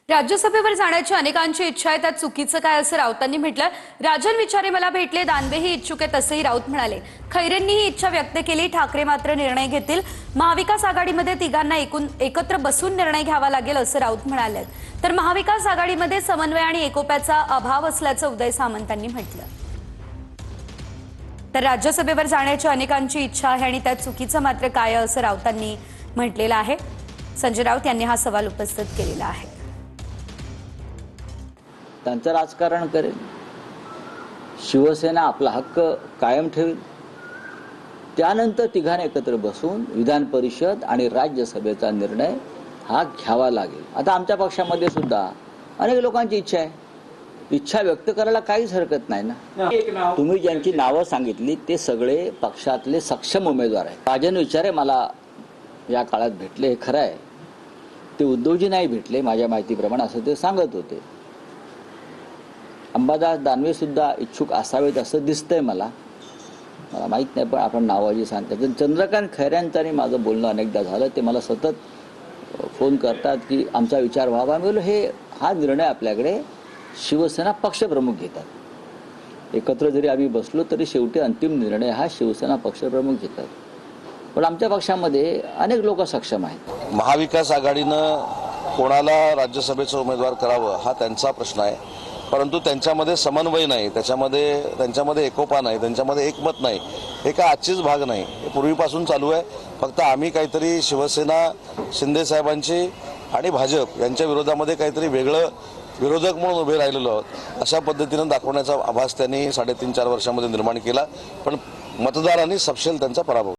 राज्यसभेवर जाण्याची अनेकांची इच्छा आहे, त्यात चुकीचं काय असं राऊतांनी म्हटलं। राजन विचारे मला भेटले, दानवेही इच्छुक आहेत असंही राऊत म्हणाले। खैरेंनी ही इच्छा व्यक्त केली, ठाकरे मात्र निर्णय घेतील। महाविकास आघाडीमध्ये तिघांना एकत्र बसून निर्णय घ्यावा लागेल असं राऊत म्हणाले। तर महाविकास आघाडीमध्ये समन्वय आणि एकोप्याचा अभाव असल्याचं उदय सामंतांनी म्हटलं। तर राज्यसभेवर जाण्याची अनेकांची इच्छा आहे आणि त्यात चुकीचं मात्र काय असं राऊतांनी म्हटलेलं आहे। संजय राऊत यांनी हा सवाल उपस्थित केलेला आहे। त्यांचं राजकारण करेल, शिवसेना आपला हक्क कायम ठेवेल, त्यानंतर तिघांना एकत्र बसून विधान परिषद आणि राज्यसभेचा निर्णय हा घ्यावा लागेल। आता आमच्या पक्षामध्ये सुद्धा अनेक लोकांची इच्छा आहे, इच्छा व्यक्त करायला काहीच हरकत नाही ना। तुम्ही ज्यांची नावं सांगितली ते सगळे पक्षातले सक्षम उमेदवार आहेत। राजन विचारे मला या काळात भेटले, हे खरं आहे, ते उद्धवजी नाही भेटले माझ्या माहितीप्रमाणे असं ते सांगत होते। अंबादास दानवे सुद्धा इच्छुक असावेत असं दिसतंय मला माहित नाही, पण आपण नावाजी सांगतात। चंद्रकांत खैरेंचं आणि माझं बोलणं अनेकदा झालं, ते मला सतत फोन करतात की आमचा विचार व्हावा। मी बोललो हा निर्णय आपल्याकडे शिवसेना पक्षप्रमुख घेतात, एकत्र जरी आम्ही बसलो तरी शेवटी अंतिम निर्णय हा शिवसेना पक्षप्रमुख घेतात। पण आमच्या पक्षामध्ये अनेक लोक सक्षम आहेत। महाविकास आघाडीनं कोणाला राज्यसभेचा उमेदवार करावं हा त्यांचा प्रश्न आहे, परंतु त्यांच्यामध्ये समन्वय नाही, त्यांच्यामध्ये एकोपा नाही, त्यांच्यामध्ये एकमत नाही। हे काय आजचीच भाग नाही, हे पूर्वीपासून चालू आहे। फक्त आम्ही काहीतरी शिवसेना शिंदे साहेबांची आणि भाजप यांच्या विरोधामध्ये काहीतरी वेगळं विरोधक म्हणून उभे राहिलेलो आहोत अशा पद्धतीनं दाखवण्याचा आभास त्यांनी 3.5-4 वर्षामध्ये निर्माण केला, पण मतदारांनी सपशेल त्यांचा पराभव